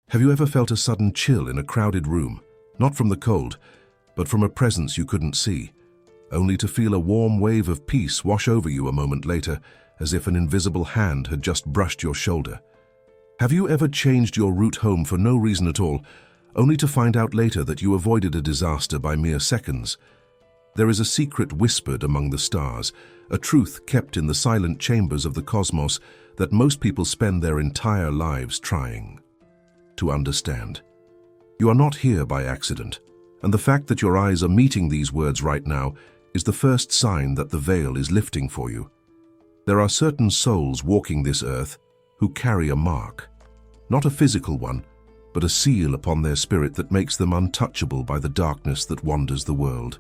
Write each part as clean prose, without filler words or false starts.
Have you ever felt a sudden chill in a crowded room, not from the cold, but from a presence you couldn't see, only to feel a warm wave of peace wash over you a moment later, as if an invisible hand had just brushed your shoulder? Have you ever changed your route home for no reason at all, only to find out later that you avoided a disaster by mere seconds? There is a secret whispered among the stars, a truth kept in the silent chambers of the cosmos that most people spend their entire lives trying to understand. You are not here by accident, and the fact that your eyes are meeting these words right now is the first sign that the veil is lifting for you. There are certain souls walking this earth who carry a mark, not a physical one, but a seal upon their spirit that makes them untouchable by the darkness that wanders the world.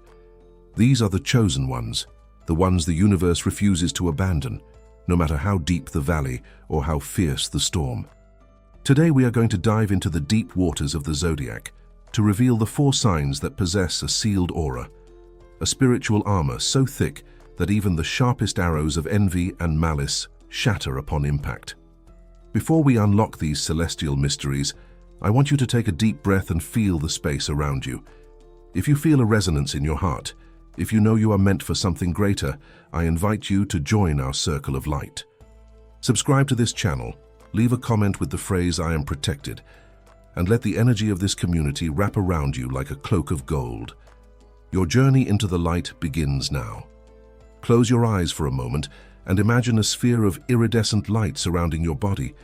These are the chosen ones, the ones the universe refuses to abandon, no matter how deep the valley or how fierce the storm. Today we are going to dive into the deep waters of the Zodiac to reveal the 4 signs that possess a sealed aura, a spiritual armor so thick that even the sharpest arrows of envy and malice shatter upon impact. Before we unlock these celestial mysteries, I want you to take a deep breath and feel the space around you. If you feel a resonance in your heart, if you know you are meant for something greater, I invite you to join our circle of light. Subscribe to this channel, leave a comment with the phrase "I am protected," and let the energy of this community wrap around you like a cloak of gold. Your journey into the light begins now. Close your eyes for a moment and imagine a sphere of iridescent light surrounding your body,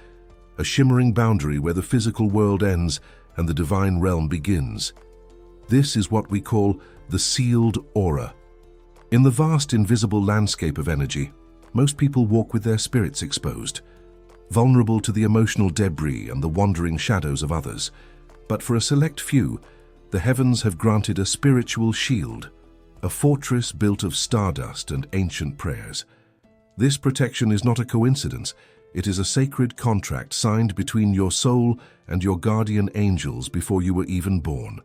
a shimmering boundary where the physical world ends and the divine realm begins. This is what we call the sealed aura. In the vast invisible landscape of energy, most people walk with their spirits exposed, vulnerable to the emotional debris and the wandering shadows of others. But for a select few, the heavens have granted a spiritual shield, a fortress built of stardust and ancient prayers. This protection is not a coincidence. It is a sacred contract signed between your soul and your guardian angels before you were even born.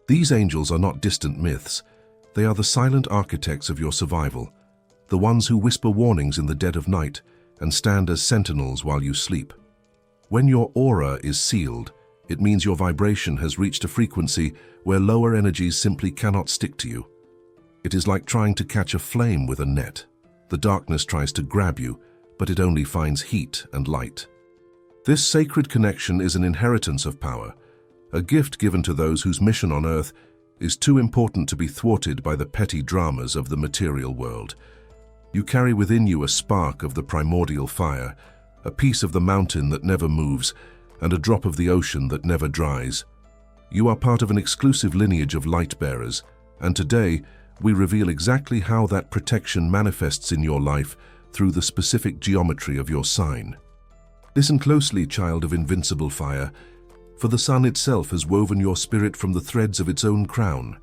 These angels are not distant myths. They are the silent architects of your survival, the ones who whisper warnings in the dead of night and stand as sentinels while you sleep. When your aura is sealed, it means your vibration has reached a frequency where lower energies simply cannot stick to you. It is like trying to catch a flame with a net. The darkness tries to grab you, but it only finds heat and light. This sacred connection is an inheritance of power, a gift given to those whose mission on earth is too important to be thwarted by the petty dramas of the material world. You carry within you a spark of the primordial fire, a piece of the mountain that never moves, and a drop of the ocean that never dries. You are part of an exclusive lineage of light bearers, and today we reveal exactly how that protection manifests in your life through the specific geometry of your sign. Listen closely, child of invincible fire, for the sun itself has woven your spirit from the threads of its own crown.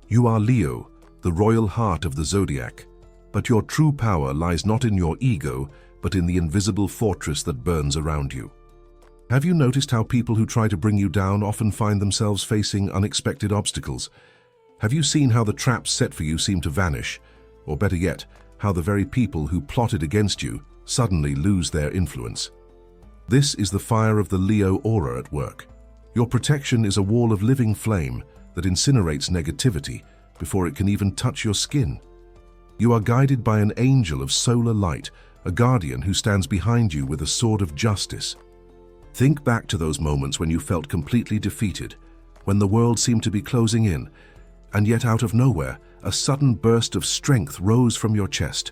You are Leo, the royal heart of the Zodiac, but your true power lies not in your ego, but in the invisible fortress that burns around you. Have you noticed how people who try to bring you down often find themselves facing unexpected obstacles? Have you seen how the traps set for you seem to vanish, or better yet, how the very people who plotted against you suddenly lose their influence? This is the fire of the Leo aura at work. Your protection is a wall of living flame that incinerates negativity before it can even touch your skin. You are guided by an angel of solar light, a guardian who stands behind you with a sword of justice. Think back to those moments when you felt completely defeated, when the world seemed to be closing in, and yet out of nowhere, a sudden burst of strength rose from your chest.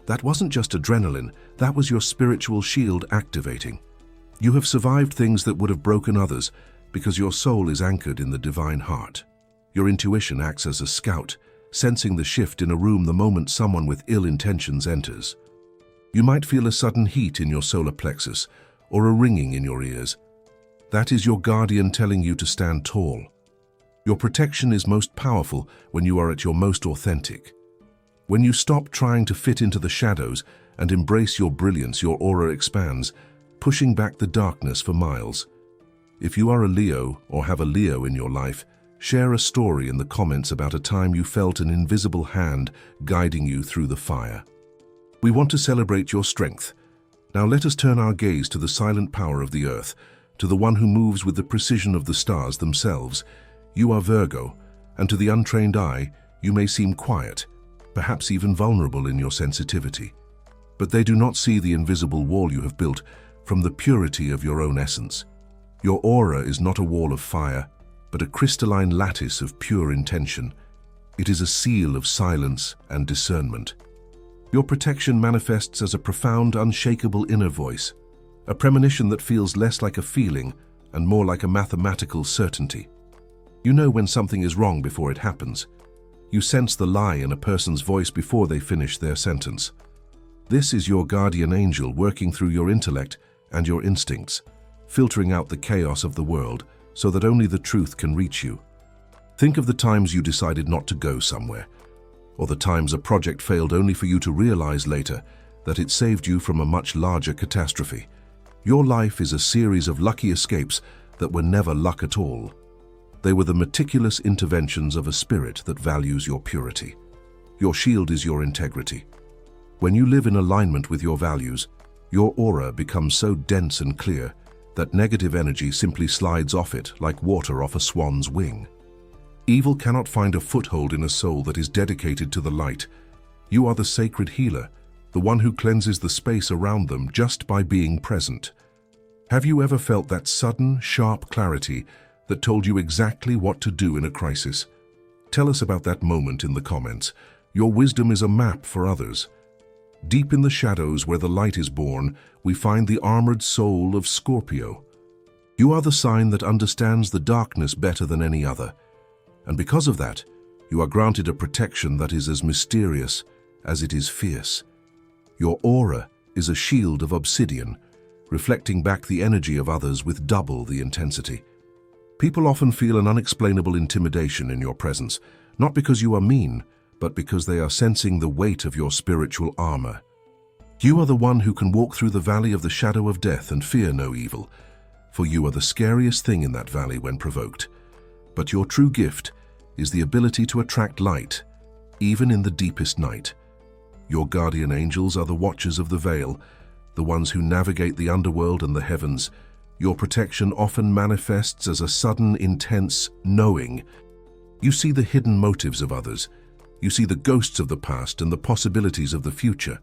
That wasn't just adrenaline, that was your spiritual shield activating. You have survived things that would have broken others because your soul is anchored in the divine heart. Your intuition acts as a scout, sensing the shift in a room the moment someone with ill intentions enters. You might feel a sudden heat in your solar plexus or a ringing in your ears. That is your guardian telling you to stand tall. Your protection is most powerful when you are at your most authentic. When you stop trying to fit into the shadows and embrace your brilliance, your aura expands, pushing back the darkness for miles. If you are a Leo or have a Leo in your life, share a story in the comments about a time you felt an invisible hand guiding you through the fire. We want to celebrate your strength. Now let us turn our gaze to the silent power of the earth, To the one who moves with the precision of the stars themselves, you are Virgo, and to the untrained eye, you may seem quiet, perhaps even vulnerable in your sensitivity. But they do not see the invisible wall you have built from the purity of your own essence. Your aura is not a wall of fire, but a crystalline lattice of pure intention. It is a seal of silence and discernment. Your protection manifests as a profound, unshakable inner voice, a premonition that feels less like a feeling and more like a mathematical certainty. You know when something is wrong before it happens. You sense the lie in a person's voice before they finish their sentence. This is your guardian angel working through your intellect and your instincts, filtering out the chaos of the world so that only the truth can reach you. Think of the times you decided not to go somewhere, or the times a project failed only for you to realize later that it saved you from a much larger catastrophe. Your life is a series of lucky escapes that were never luck at all. They were the meticulous interventions of a spirit that values your purity. Your shield is your integrity. When you live in alignment with your values, your aura becomes so dense and clear that negative energy simply slides off it like water off a swan's wing. Evil cannot find a foothold in a soul that is dedicated to the light. You are the sacred healer, the one who cleanses the space around them just by being present. Have you ever felt that sudden, sharp clarity that told you exactly what to do in a crisis? Tell us about that moment in the comments. Your wisdom is a map for others. Deep in the shadows where the light is born, we find the armored soul of Scorpio. You are the sign that understands the darkness better than any other. And because of that, you are granted a protection that is as mysterious as it is fierce. Your aura is a shield of obsidian, reflecting back the energy of others with double the intensity. People often feel an unexplainable intimidation in your presence, not because you are mean, but because they are sensing the weight of your spiritual armor. You are the one who can walk through the valley of the shadow of death and fear no evil, for you are the scariest thing in that valley when provoked. But your true gift is the ability to attract light, even in the deepest night. Your guardian angels are the watchers of the veil, the ones who navigate the underworld and the heavens. Your protection often manifests as a sudden, intense knowing. You see the hidden motives of others. You see the ghosts of the past and the possibilities of the future.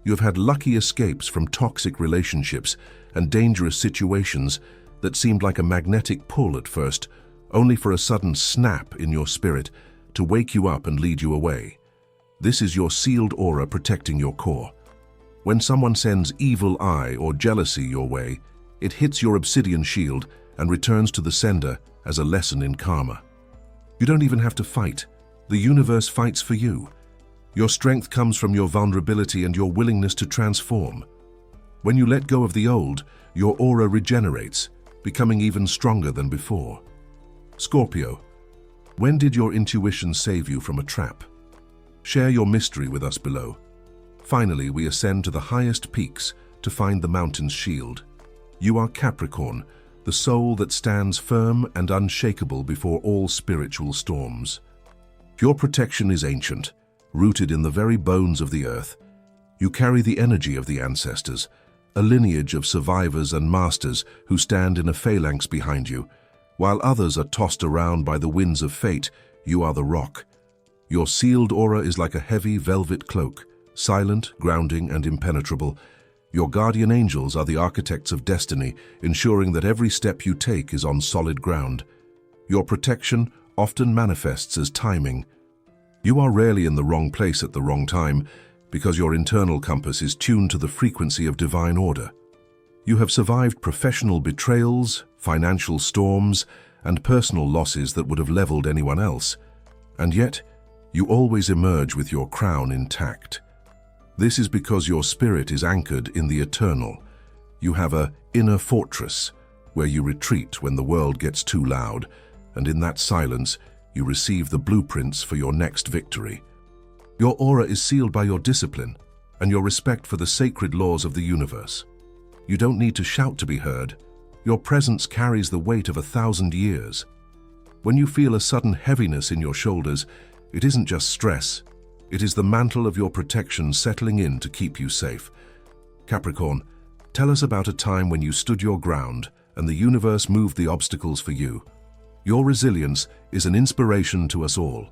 You have had lucky escapes from toxic relationships and dangerous situations that seemed like a magnetic pull at first, only for a sudden snap in your spirit to wake you up and lead you away. This is your sealed aura protecting your core. When someone sends evil eye or jealousy your way, it hits your obsidian shield and returns to the sender as a lesson in karma. You don't even have to fight. The universe fights for you. Your strength comes from your vulnerability and your willingness to transform. When you let go of the old, your aura regenerates, becoming even stronger than before. Scorpio, when did your intuition save you from a trap? Share your mystery with us below. Finally, we ascend to the highest peaks to find the mountain's shield. You are Capricorn, the soul that stands firm and unshakable before all spiritual storms. Your protection is ancient, rooted in the very bones of the earth. You carry the energy of the ancestors, a lineage of survivors and masters who stand in a phalanx behind you. While others are tossed around by the winds of fate, you are the rock. Your sealed aura is like a heavy velvet cloak, silent, grounding, and impenetrable. Your guardian angels are the architects of destiny, ensuring that every step you take is on solid ground. Your protection often manifests as timing. You are rarely in the wrong place at the wrong time because your internal compass is tuned to the frequency of divine order. You have survived professional betrayals, financial storms, and personal losses that would have leveled anyone else. And yet, you always emerge with your crown intact. This is because your spirit is anchored in the eternal. You have an inner fortress where you retreat when the world gets too loud, and in that silence, you receive the blueprints for your next victory. Your aura is sealed by your discipline and your respect for the sacred laws of the universe. You don't need to shout to be heard. Your presence carries the weight of 1,000 years. When you feel a sudden heaviness in your shoulders, it isn't just stress. It is the mantle of your protection settling in to keep you safe. Capricorn, tell us about a time when you stood your ground and the universe moved the obstacles for you. Your resilience is an inspiration to us all.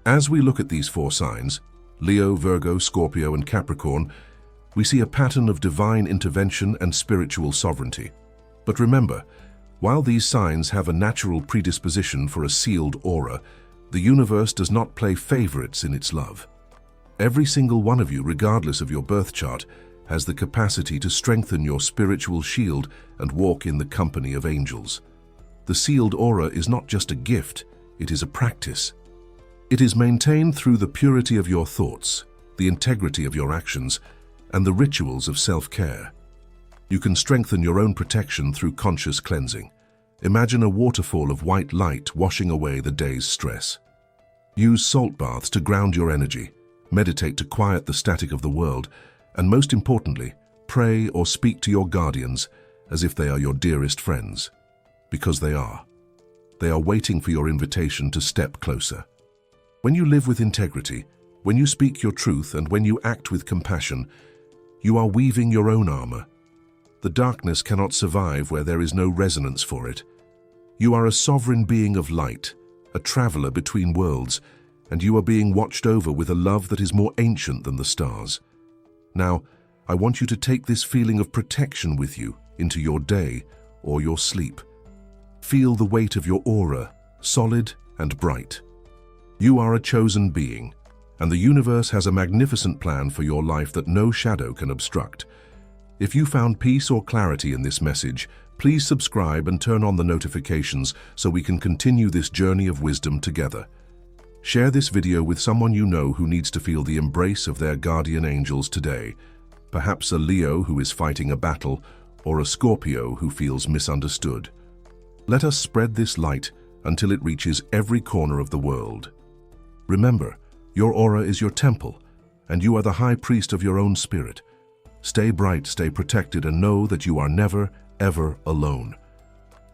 As we look at these 4 signs, Leo, Virgo, Scorpio, and Capricorn, we see a pattern of divine intervention and spiritual sovereignty. But remember, while these signs have a natural predisposition for a sealed aura, the universe does not play favorites in its love. Every single one of you, regardless of your birth chart, has the capacity to strengthen your spiritual shield and walk in the company of angels. The sealed aura is not just a gift, it is a practice. It is maintained through the purity of your thoughts, the integrity of your actions, and the rituals of self-care. You can strengthen your own protection through conscious cleansing. Imagine a waterfall of white light washing away the day's stress. Use salt baths to ground your energy, meditate to quiet the static of the world, and most importantly, pray or speak to your guardians as if they are your dearest friends. Because they are. They are waiting for your invitation to step closer. When you live with integrity, when you speak your truth, and when you act with compassion, you are weaving your own armor. The darkness cannot survive where there is no resonance for it. You are a sovereign being of light, a traveler between worlds, and you are being watched over with a love that is more ancient than the stars. Now, I want you to take this feeling of protection with you into your day or your sleep. Feel the weight of your aura, solid and bright. You are a chosen being, and the universe has a magnificent plan for your life that no shadow can obstruct. If you found peace or clarity in this message, please subscribe and turn on the notifications so we can continue this journey of wisdom together. Share this video with someone you know who needs to feel the embrace of their guardian angels today. Perhaps a Leo who is fighting a battle, or a Scorpio who feels misunderstood. Let us spread this light until it reaches every corner of the world. Remember, your aura is your temple, and you are the high priest of your own spirit. Stay bright, stay protected, and know that you are never, ever alone.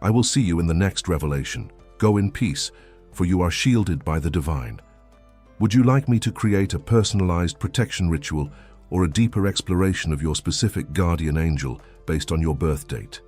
I will see you in the next revelation. Go in peace, for you are shielded by the divine. Would you like me to create a personalized protection ritual or a deeper exploration of your specific guardian angel based on your birth date?